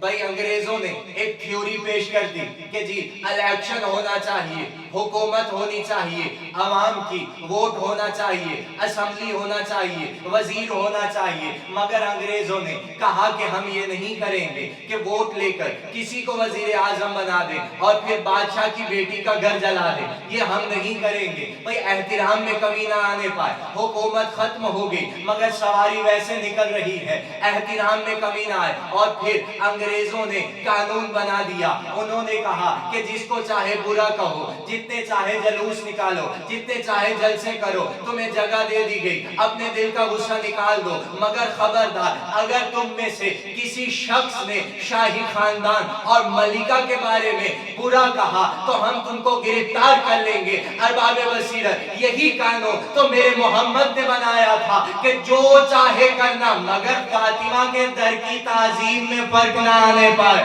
بھائی انگریزوں نے ایک تھیوری پیش کر دی کہ جی الیکشن ہونا چاہیے، حکومت ہونی چاہیے، عوام کی ووٹ ہونا چاہیے، اسمبلی ہونا چاہیے، وزیر ہونا چاہیے، مگر انگریزوں نے کہا کہ ہم یہ نہیں کریں گے کہ ووٹ لے کر کسی کو وزیر اعظم بنا دیں اور پھر بادشاہ کی بیٹی کا گھر جلا دیں، یہ ہم نہیں کریں گے۔ بھائی احترام میں کمی نہ آنے پائے، حکومت ختم ہو گئی مگر سواری ویسے نکل رہی ہے، احترام میں کمی نہ آئے۔ اور پھر انگریزوں نے قانون بنا دیا، انہوں نے کہا کہ جس کو چاہے برا کہو، جتنے چاہے جلوس نکالو، جتنے چاہے جلسے کرو، تمہیں جگہ دے دی گئی، اپنے دل کا غصہ نکال دو، مگر خبردار اگر تم میں سے کسی شخص نے شاہی خاندان اور ملکہ کے بارے میں برا کہا تو ہم تم کو گرفتار کر لیں گے۔ ارباب بصیرت، یہی قانون تو میرے محمد نے بنایا تھا کہ جو چاہے کرنا مگر فاطمہ کے در کی تعظیم میں فرق نہ آنے پائے۔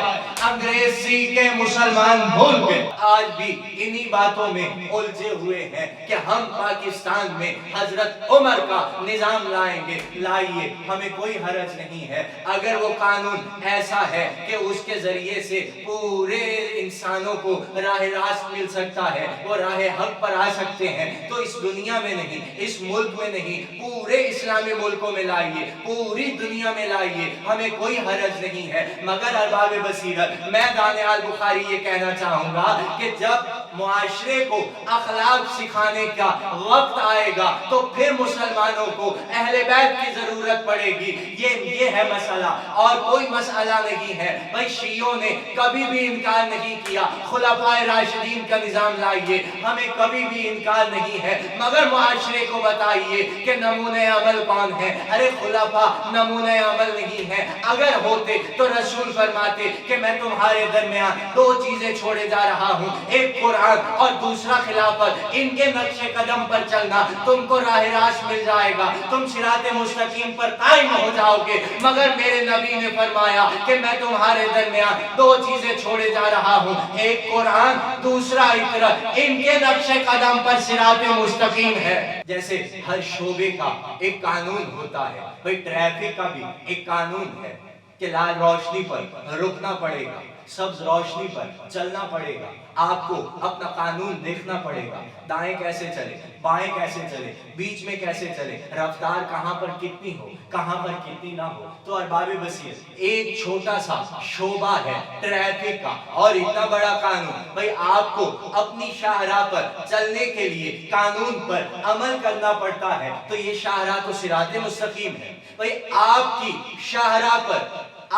انگریز سیکھ کے مسلمان بھول گئے، آج بھی انہی باتوں میں الجھے ہوئے ہیں کہ ہم پاکستان میں حضرت عمر کا نظام لائیں گے۔ لائیے، ہمیں کوئی حرج نہیں ہے اگر وہ قانون ایسا ہے کہ اس کے ذریعے سے پورے انسانوں کو راہ راست مل سکتا ہے، وہ راہ حق پر آ سکتے ہیں، تو اس دنیا میں نہیں، اس ملک میں نہیں، پورے اسلامی ملکوں میں لائیے، پوری دنیا میں لائیے، ہمیں کوئی حرج نہیں ہے۔ مگر ارباب بصیرت، میں دانیال بخاری یہ کہنا چاہوں گا کہ جب معاشرے کو اخلاق سکھانے کا وقت آئے گا تو پھر مسلمانوں کو اہل بیت کی ضرورت پڑے گی۔ یہ ہے مسئلہ اور کوئی مسئلہ نہیں ہے۔ بھائی شیعوں نے کبھی بھی انکار نہیں کیا خلفائے راشدین کا نظام لائیے، ہمیں کبھی بھی انکار نہیں ہے، مگر معاشرے کو بتائیے کہ نمونہ عمل کون ہے؟ ارے خلفاء نمونہ عمل نہیں ہے، اگر ہوتے تو رسول فرماتے کہ میں تمہارے درمیان دو چیزیں چھوڑے جا رہا ہوں، ایک قرآن اور دوسرا خلافت، ان کے نقش قدم پر چلنا، تم کو راہ راست مل جائے گا، تم صراط مستقیم پر قائم ہو جاؤ گے۔ مگر میرے نبی نے فرمایا کہ میں تمہارے درمیان دو چیزیں چھوڑے جا رہا ہوں، ایک قرآن، دوسرا اطرت، ان کے نقش قدم پر صراط مستقیم ہے۔ جیسے ہر شعبے کا ایک قانون ہوتا ہے، بھئی ٹریفک کا بھی ایک قانون ہے کہ لال روشنی پر رکنا پڑے گا، سبز روشنی پر چلنا پڑے گا، آپ کو اپنا قانون دیکھنا پڑے گا، دائیں کیسے چلے، بائیں کیسے چلے، بیچ میں کیسے چلے، رفتار کہاں پر کتنی ہو، کہاں پر کتنی نہ ہو۔ تو ارباب بصیرت، ایک چھوٹا سا شعبہ ہے ٹریفک کا اور اتنا بڑا قانون، بھئی آپ کو اپنی شاہراہ پر چلنے کے لیے قانون پر عمل کرنا پڑتا ہے، تو یہ شاہراہ تو صراط مستقیم ہے۔ بھئی آپ کی شاہراہ پر،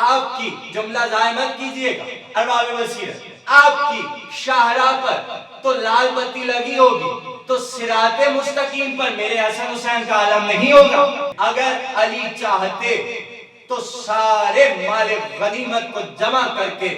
آپ کی جملہ ضائع مت کیجئے گا ارباب بصیرت، آپ کی شاہراہ پر تو لال بتی لگی ہوگی تو صراط مستقیم پر میرے حسن حسین کا علم نہیں ہوگا۔ اگر علی چاہتے تو سارے مال غنیمت کو جمع کر کے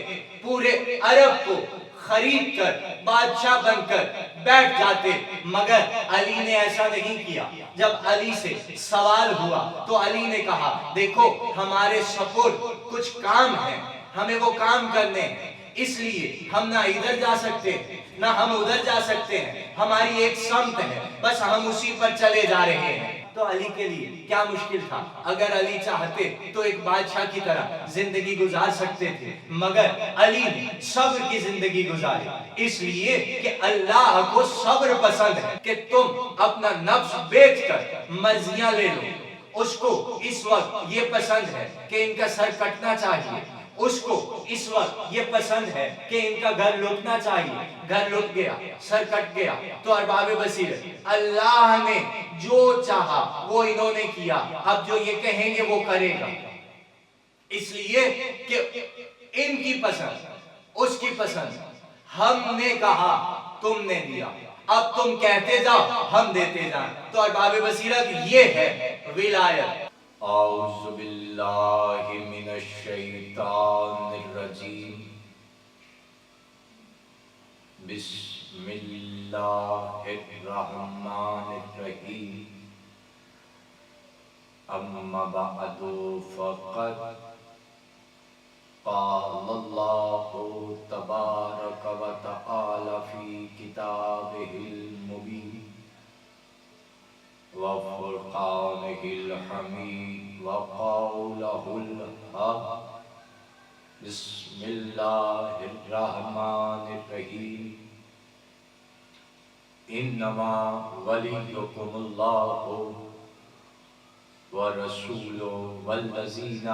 پورے عرب کو خرید کر بادشاہ بن کر بیٹھ جاتے، مگر علی نے ایسا نہیں کیا۔ جب علی سے سوال ہوا تو علی نے کہا دیکھو ہمارے سپورٹ کچھ کام ہیں، ہمیں وہ کام کرنے ہیں، اس لیے ہم نہ ادھر جا سکتے نہ ہم ادھر جا سکتے ہیں، ہماری ایک سمت ہے، بس ہم اسی پر چلے جا رہے ہیں۔ تو علی کے لیے کیا مشکل تھا؟ اگر علی چاہتے تو ایک بادشاہ کی طرح زندگی گزار سکتے تھے، مگر علی نے صبر کی زندگی گزاری، اس لیے کہ اللہ کو صبر پسند ہے کہ تم اپنا نفس بیچ کر مرضیاں لے لو۔ اس کو اس وقت یہ پسند ہے کہ ان کا سر کٹنا چاہیے، اس کو اس وقت یہ پسند ہے کہ ان کا گھر لٹنا چاہیے، گھر لٹ گیا، سر کٹ گیا۔ تو ارباب بصیرت، اللہ نے جو چاہا وہ انہوں نے کیا، اب جو یہ کہیں گے وہ کرے گا، اس لیے کہ ان کی پسند، اس کی پسند، ہم نے کہا تم نے دیا، اب تم کہتے جاؤ ہم دیتے جائیں۔ تو ارباب بصیرت یہ ہے ولایت۔ اعوذ باللہ من الشیطان الرجیم، بسم اللہ الرحمن الرحیم، اما بعد فقد قال اللہ تبارک و تعالی فی کتابہ المبین وفرقانہ الحمید وقولہ الحق بسم اللہ الرحمن الرحیم انما ولیکم اللہ ورسولہ والذین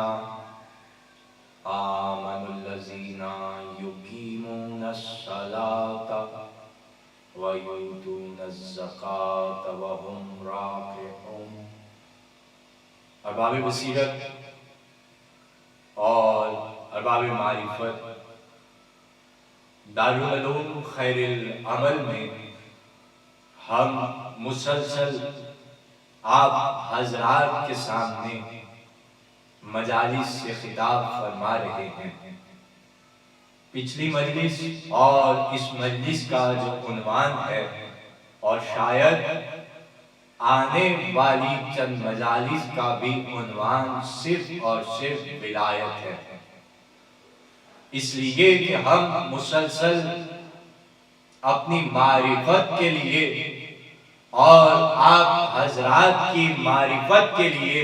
آمنوا الذین یقیمون الصلاۃ ویؤتون الزکاۃ وهم راکعون۔ ارباب بصیرت اور ارباب معرفت، دارالعلوم خیر العمل میں ہم مسلسل آپ حضرات کے سامنے مجالس سے خطاب فرما رہے ہیں۔ پچھلی مجلس اور اس مجلس کا جو عنوان ہے، اور شاید آنے والی چند مجالس کا بھی عنوان صرف اور صرف ولایت ہے، اس لیے کہ ہم مسلسل اپنی معرفت کے لیے اور آپ حضرات کی معرفت کے لیے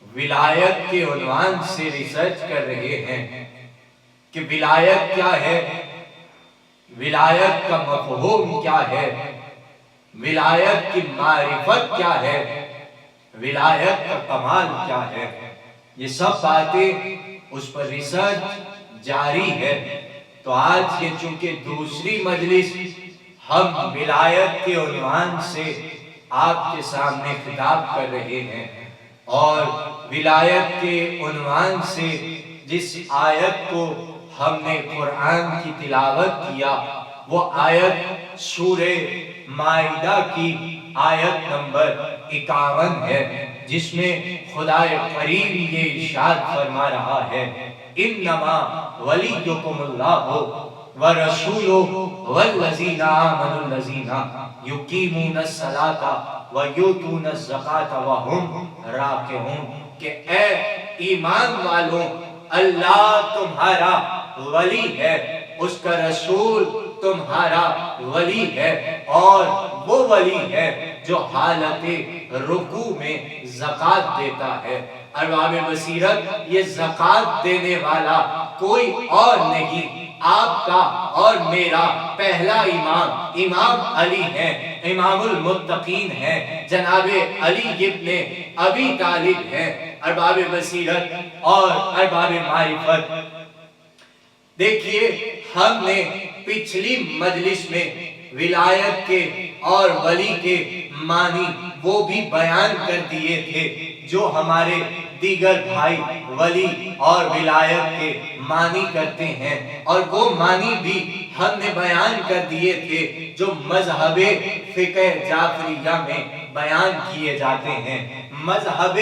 ولایت کے عنوان سے ریسرچ کر رہے ہیں کہ ولایت کیا ہے، ولایت کا مفہوم کیا ہے، ولایت کی معرفت کیا ہے، ولایت کا کمال کیا ہے۔ یہ سب باتیں اس پر ریسرچ جاری ہے۔ تو آج یہ چونکہ دوسری مجلس ہم ولایت کے عنوان سے آپ کے سامنے خطاب کر رہے ہیں، اور ولایت کے عنوان سے جس آیت کو ہم نے قرآن کی تلاوت کیا وہ آیت سورہ مائدہ کی آیت نمبر 51 ہے، جس میں خدا کریم یہ ارشاد فرما رہا ہے انما ولیکم اللہ ورسولہ والذین آمنوا الذین یقیمون الصلاۃ ویؤتون الزکاۃ وهم راکعون، کہ اے ایمان والوں، اللہ تمہارا ولی ہے، اس کا رسول تمہارا ولی ہے، اور وہ ولی ہے جو حالت رکوع میں زکوٰۃ دیتا ہے۔ ارباب بصیرت، یہ زکوٰۃ دینے والا کوئی اور نہیں، آپ کا اور میرا پہلا امام امام علی ہے، امام المتقین ہے، جناب علی ابن ابی طالب ہے۔ ارباب بصیرت اور ارباب معرفت، دیکھیے ہم نے پچھلی مجلس میں ولایت کے اور ولی کے معنی وہ بھی بیان کر دیے تھے جو ہمارے دیگر بھائی ولی اور ولایت کے معنی کرتے ہیں، اور وہ معنی بھی ہم نے بیان کر دیے تھے جو مذہب فقہ جعفریہ میں بیان کیے جاتے ہیں۔ مذہب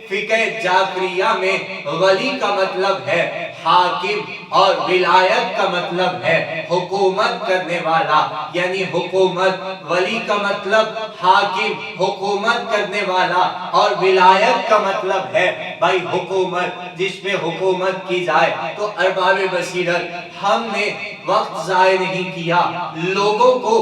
فقہ جعفریہ میں ولی کا مطلب ہے حاکم، اور ولایت کا مطلب ہے حکومت کرنے والا، یعنی حکومت، ولی کا مطلب حاکم، حکومت کرنے والا، اور ولایت کا مطلب ہے بھائی حکومت، جس میں حکومت کی جائے۔ تو ارباب بصیرت، ہم نے وقت ضائع نہیں کیا، لوگوں کو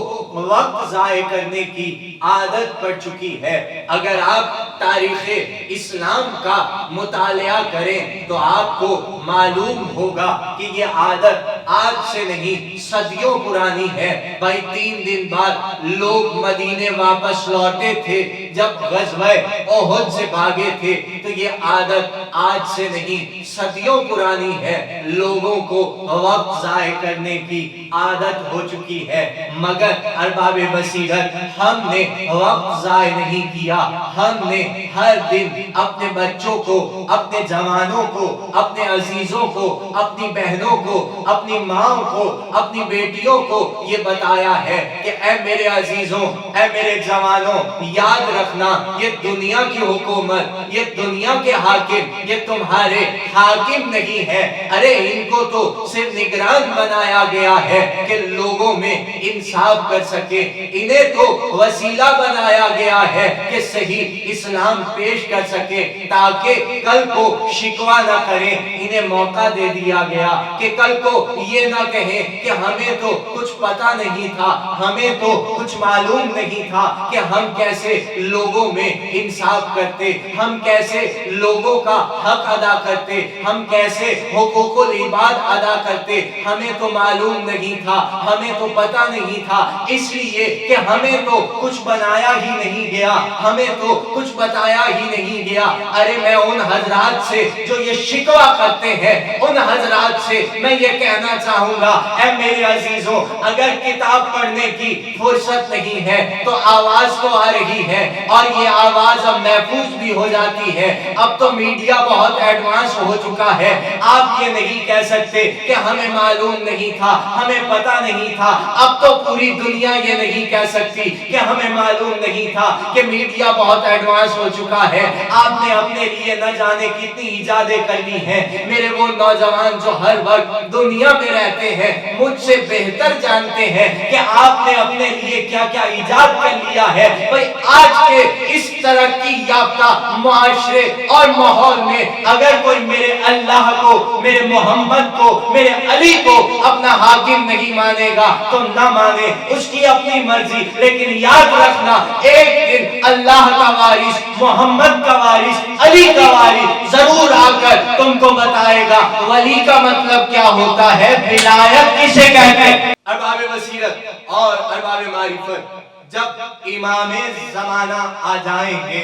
وقت ضائع کرنے کی عادت پڑ چکی ہے۔ اگر آپ تاریخ اسلام کا مطالعہ کریں تو آپ کو معلوم ہوگا کہ یہ عادت آج سے نہیں، صدیوں پرانی ہے۔ بھائی 3 دن بعد لوگ مدینے واپس لوٹے تھے جب غزوہ احد سے بھاگے تھے، تو یہ عادت آج سے نہیں، صدیوں پرانی ہے۔ لوگوں کو وقت ضائع کرنے کی عادت ہو چکی ہے، مگر ارباب بصیرت ہم نے وقت ضائع نہیں کیا۔ ہم نے ہر دن اپنے بچوں کو، اپنے جوانوں کو، اپنے عزیزوں کو، اپنی بہنوں کو، اپنی ماں کو، اپنی بیٹیوں کو یہ بتایا ہے کہ اے میرے عزیزوں، اے میرے جوانوں، یاد رکھنا یہ دنیا کی حکومت، یہ دنیا کے حاکم، یہ تمہارے حاکم نہیں ہے۔ ارے ان کو تو صرف نگران بنایا گیا ہے کہ لوگوں میں انصاف کر سکے، انہیں تو وسیلہ بنایا گیا ہے کہ صحیح اسلام پیش کر سکے، تاکہ کل کو شکوہ نہ کریں۔ انہیں موقع دے دیا گیا کہ کل کو یہ نہ کہیں کہ ہمیں تو کچھ پتا نہیں تھا، ہمیں تو کچھ معلوم نہیں تھا کہ ہم کیسے لوگوں میں انصاف کرتے، ہم کیسے لوگوں کا حق ادا کرتے، ہم کیسے حقوق العباد ادا کرتے، ہمیں تو معلوم نہیں تھا، ہمیں تو پتا نہیں تھا، اس لیے کہ ہمیں تو کچھ بنایا ہی نہیں گیا، ہمیں تو کچھ بتایا ہی نہیں گیا۔ ارے میں ان حضرات سے جو یہ شکوہ کرتے ہیں، ان حضرات سے میں یہ کہنا چاہوں گا، اے میرے عزیزوں، اگر کتاب پڑھنے کی فرصت نہیں ہے تو آواز تو آ رہی ہے، اور یہ آواز اب محفوظ بھی ہو جاتی ہے۔ اب تو میڈیا بہت ایڈوانس ہو چکا ہے، آپ یہ نہیں کہہ سکتے کہ ہمیں معلوم نہیں تھا، ہمیں پتا نہیں تھا۔ اب تو پوری دنیا یہ نہیں کہہ سکتی کہ ہمیں معلوم نہیں تھا، کہ میڈیا بہت ایڈوانس ہو چکا ہے۔ آپ نے اپنے لیے نہ جانے کتنی ایجادیں کر لی ہیں۔ میرے وہ نوجوان جو ہر وقت دنیا میں رہتے ہیں مجھ سے بہتر جانتے ہیں کہ آپ نے اپنے لیے کیا کیا ایجاد کر لیا ہے۔ بھئی آج کے اس ترقی یافتہ معاشرے اور ماحول میں اگر کوئی میرے اللہ کو، میرے محمد کو، میرے علی کو اپنا حاکم نہیں مانے گا تو نہ مانے، اس کی اپنی مرضی، لیکن یاد رکھنا ایک دن اللہ کا وارث، محمد کا وارث، علی کا وارث ضرور آ کر تم کو بتائے گا ولی کا مطلب کیا ہوتا ہے، ولایت کسے کہتے ہیں۔ ارباب بصیرت اور ارباب معرفت جب امام زمانہ آ جائیں گے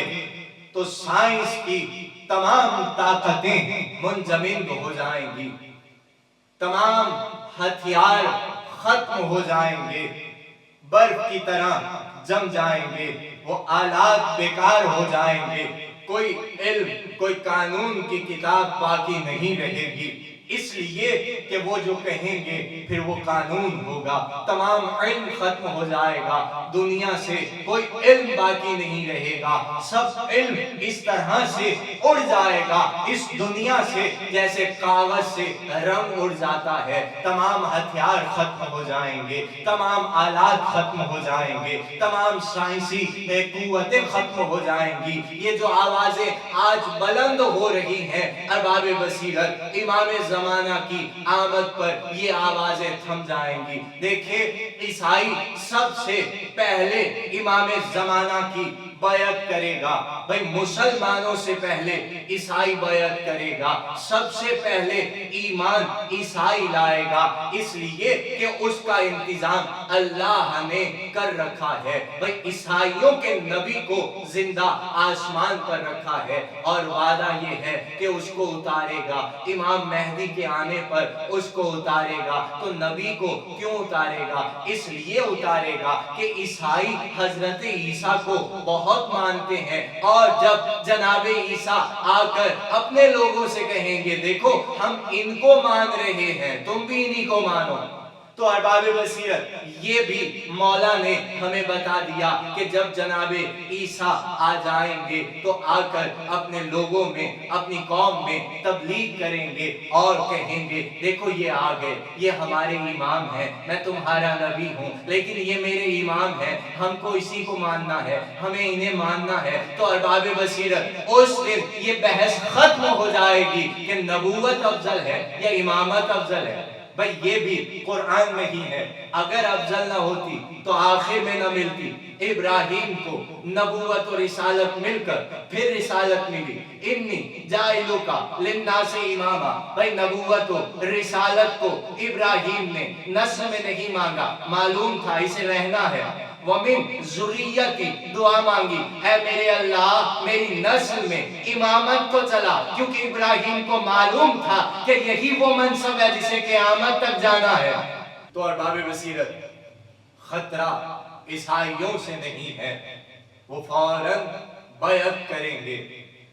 تو سائنس کی تمام طاقتیں منجمد ہو جائیں گی، تمام ہتھیار ختم ہو جائیں گے، برف کی طرح جم جائیں گے، وہ آلات بیکار ہو جائیں گے، کوئی علم، کوئی قانون کی کتاب باقی نہیں رہے گی، اس لیے کہ وہ جو کہیں گے پھر وہ قانون ہوگا، تمام علم ختم ہو جائے گا، دنیا سے کوئی علم باقی نہیں رہے گا، سب علم اس طرح سے اڑ جائے گا اس دنیا سے جیسے کاغذ سے رنگ اڑ جاتا ہے، تمام ہتھیار ختم ہو جائیں گے، تمام آلات ختم ہو جائیں گے، تمام سائنسی قوتیں ختم ہو جائیں گی۔ یہ جو آوازیں آج بلند ہو رہی ہیں ارباب بصیرت، امام زمانہ کی آمد پر یہ آوازیں تھم جائیں گی۔ دیکھیں عیسائی سب سے پہلے امام زمانہ کی بیعت کرے گا، بھئی مسلمانوں سے پہلے عیسائی بیعت کرے گا، سب سے پہلے ایمان عیسائی لائے گا، اس لیے کہ اس کا انتظام اللہ نے کر رکھا ہے۔ بھئی عیسائیوں کے نبی کو زندہ آسمان پر رکھا ہے اور وعدہ یہ ہے کہ اس کو اتارے گا، امام مہدی کے آنے پر اس کو اتارے گا۔ تو نبی کو کیوں اتارے گا؟ اس لیے اتارے گا کہ عیسائی حضرت عیسیٰ کو بہت مانتے ہیں، اور جب جناب عیسیٰ آ کر اپنے لوگوں سے کہیں گے دیکھو ہم ان کو مان رہے ہیں تم بھی انہی کو مانو، تو ارباب بصیرت یہ بھی مولا نے ہمیں بتا دیا کہ جب جناب عیسیٰ آ جائیں گے تو آ کر اپنے لوگوں میں، اپنی قوم میں تبلیغ کریں گے اور کہیں گے دیکھو یہ آ گئے، یہ ہمارے امام ہیں، میں تمہارا نبی ہوں لیکن یہ میرے امام ہیں، ہم کو اسی کو ماننا ہے، ہمیں انہیں ماننا ہے۔ تو ارباب بصیرت اس دن یہ بحث ختم ہو جائے گی کہ نبوت افضل ہے یا امامت افضل ہے۔ بھئی یہ بھی قرآن میں ہی ہے، اگر افضل نہ ہوتی تو آخر میں نہ ملتی۔ ابراہیم کو نبوت و رسالت مل کر پھر رسالت ملی، انی جائلوکا للناس اماما۔ بھئی نبوت و رسالت کو ابراہیم نے نسل میں نہیں مانگا، معلوم تھا اسے رہنا ہے، وَمِن ذُرِّيَّتِي دعا مانگی، اے میرے اللہ میری نسل میں امامت کو چلا، کیونکہ ابراہیم کو معلوم تھا کہ یہی وہ منصب ہے جسے قیامت تک جانا ہے۔ تو ارباب بصیرت خطرہ عیسائیوں سے نہیں ہے، وہ فوراً بیعت کریں گے،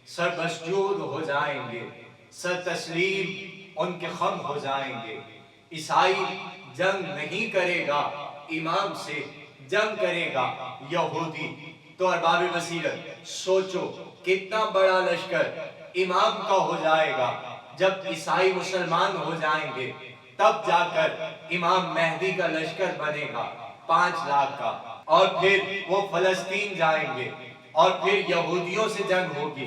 سر مسجود ہو جائیں گے، سر تسلیم ان کے خم ہو جائیں گے۔ عیسائی جنگ نہیں کرے گا امام سے، جنگ کرے گا یہودی۔ تو ارباب بصیرت سوچو کتنا بڑا لشکر امام کا ہو جائے گا، جب عیسائی مسلمان ہو جائیں گے تب جا کر امام مہدی کا لشکر بنے گا 5 لاکھ کا، اور پھر وہ فلسطین جائیں گے اور پھر یہودیوں سے جنگ ہوگی،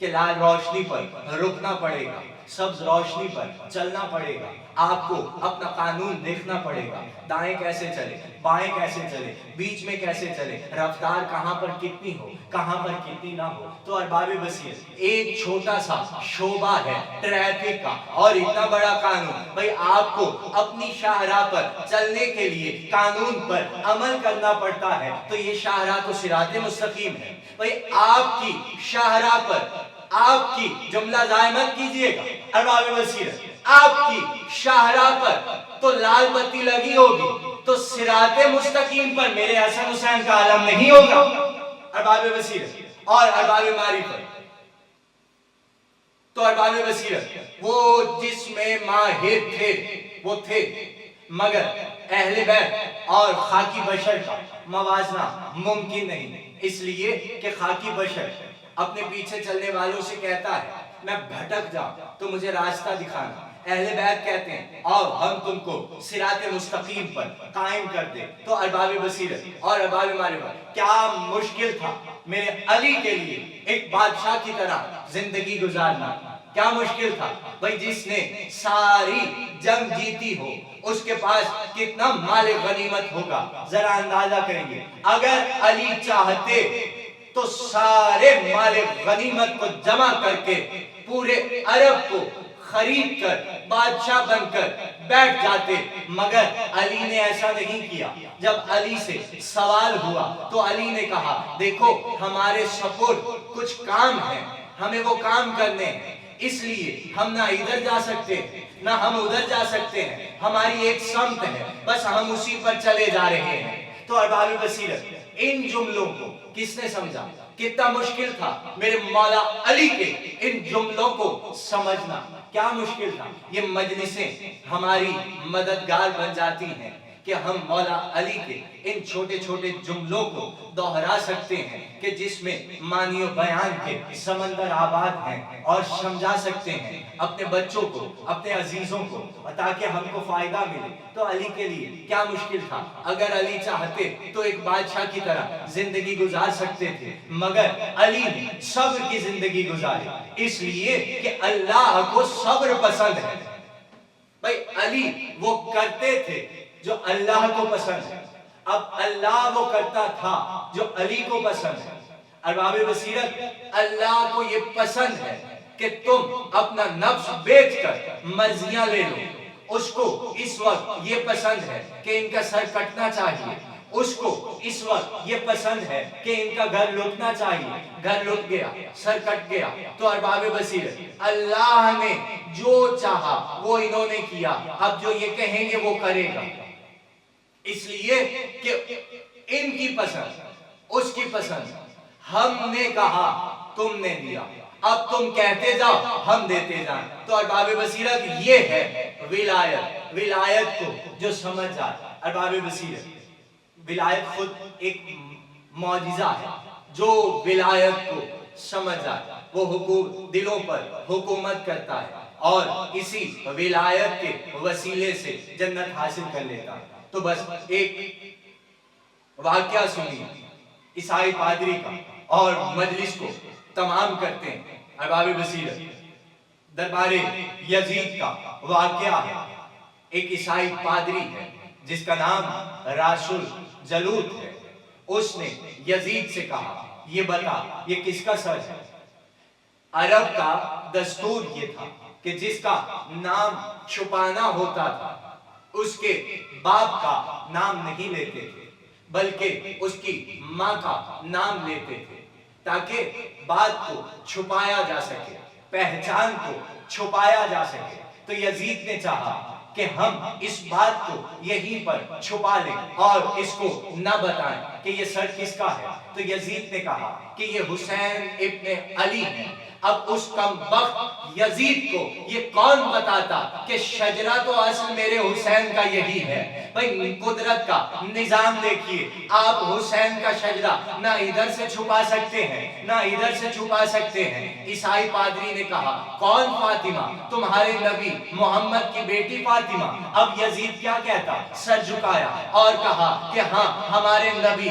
کہ لال روشنی پر رکنا پڑے گا, سبز روشنی پر چلنا پڑے گا, آپ کو اپنا قانون دیکھنا پڑے گا, دائیں کیسے چلے, بائیں کیسے چلے, بیچ میں کیسے چلے, رفتار کہاں پر کتنی ہو, کہاں پر کتنی نہ ہو. تو ارباب بصیرت ایک چھوٹا سا شعبہ ہے ٹریفک کا, اور اتنا بڑا قانون. بھئی آپ کو اپنی شاہراہ پر چلنے کے لیے قانون پر عمل کرنا پڑتا ہے, تو یہ شاہراہ تو صراط مستقیم ہے. بھئی آپ کی شاہراہ پر, آپ کی جملہ ضائع مت کیجئے گا ارباب بصیرت, آپ کی شاہراہ پر تو لال بتی لگی ہوگی, تو صراط مستقیم پر میرے حسن حسین کا عالم نہیں ہوگا ارباب بصیرت اور ارباب معرفت. تو ارباب بصیرت وہ جس میں ماہر تھے وہ تھے, مگر اہل بیت اور خاکی بشر کا موازنہ ممکن نہیں, اس لیے کہ خاکی بشر اپنے پیچھے چلنے والوں سے کہتا ہے میں بھٹک جاؤں تو مجھے راستہ دکھانا. اہل بیت کہتے ہیں اور ہم تم کو صراط مستقیم پر قائم کر دے. تو ارباب بصیرت اور ارباب معرفت کیا مشکل تھا میرے علی کے لیے ایک بادشاہ کی طرح زندگی گزارنا, کیا مشکل تھا. بھئی جس نے ساری جنگ جیتی ہو اس کے پاس کتنا مال غنیمت ہوگا, ذرا اندازہ کریں گے. اگر علی چاہتے تو سارے مال غنیمت کو جمع کر کے پورے عرب کو خرید کر بادشاہ بن کر بیٹھ جاتے, مگر علی نے ایسا نہیں کیا. جب علی سے سوال ہوا تو علی نے کہا دیکھو ہمارے سپرد کچھ کام ہیں, ہمیں وہ کام کرنے ہیں, اس لیے ہم نہ ادھر جا سکتے نہ ہم ادھر جا سکتے ہیں, ہماری ایک سمت ہے, بس ہم اسی پر چلے جا رہے ہیں. تو ارباب بصیرت ان جملوں کو کس نے سمجھا, کتنا مشکل تھا میرے مولا علی کے ان جملوں کو سمجھنا, کیا مشکل تھا. یہ مجلسیں ہماری مددگار بن جاتی ہیں کہ ہم مولا علی کے ان چھوٹے چھوٹے جملوں کو دہرا سکتے ہیں کہ جس میں معنی و بیان کے سمندر آباد ہیں, اور سمجھا سکتے ہیں اپنے بچوں کو, اپنے عزیزوں کو, تاکہ ہم کو فائدہ ملے. تو علی کے لیے کیا مشکل تھا, اگر علی چاہتے تو ایک بادشاہ کی طرح زندگی گزار سکتے تھے, مگر علی نے صبر کی زندگی گزاری, اس لیے کہ اللہ کو صبر پسند ہے. بھئی علی وہ کرتے تھے جو اللہ کو پسند ہے, اب اللہ وہ کرتا تھا جو علی کو پسند ہے. ارباب بصیرت اللہ کو یہ پسند ہے کہ تم اپنا نفس بیچ کر مرضیاں لے لو, اس کو اس وقت یہ پسند ہے کہ ان کا سر کٹنا چاہیے, اس کو اس وقت یہ پسند ہے کہ ان کا گھر لٹنا چاہیے, گھر لٹ گیا, سر کٹ گیا. تو ارباب بصیرت اللہ نے جو چاہا وہ انہوں نے کیا, اب جو یہ کہیں گے وہ کرے گا, اس لیے کہ ان کی پسند, اس کی پسند. ہم نے کہا تم نے دیا, اب تم کہتے جاؤ ہم دیتے جائیں. تو ارباب بصیرت یہ ہے ولایت, ولایت کو جو سمجھ جائے. ارباب بصیرت ولایت خود ایک معجزہ ہے, جو ولایت کو سمجھ جائے وہ حکومت دلوں پر حکومت کرتا ہے, اور اسی ولایت کے وسیلے سے جنت حاصل کر لیتا ہے. تو بس ایک واقعہ سنیے عیسائی پادری کا, اور مجلس کو تمام کرتے ہیں. ارباب بصیرت دربار یزید کا واقعہ ہے. ایک عیسائی پادری ہے جس کا نام راشل جلوت ہے, اس نے یزید سے کہا یہ بتا یہ کس کا سر ہے. عرب کا دستور یہ تھا کہ جس کا نام چھپانا ہوتا تھا اس کے باپ کا نام نہیں لیتے تھے, بلکہ اس کی ماں کا نام لیتے تھے, تاکہ بات کو چھپایا جا سکے, پہچان کو چھپایا جا سکے. تو یزید نے چاہا کہ ہم اس بات کو یہیں پر چھپا لیں اور اس کو نہ بتائیں کہ یہ سر کس کا ہے. تو یزید نے کہا کہ یہ حسین ابن علی ہے. اب اس کم بخت یزید کو یہ کون بتاتا کہ شجرہ تو اصل میرے حسین کا یہی ہے. بھئی قدرت کا نظام دیکھیے, آپ حسین کا شجرہ نہ ادھر سے چھپا سکتے ہیں نہ ادھر سے چھپا سکتے ہیں. عیسائی پادری نے کہا کون فاطمہ, تمہارے نبی محمد کی بیٹی فاطمہ. اب یزید کیا کہتا, سر جھکایا اور کہا کہ ہاں ہمارے نبی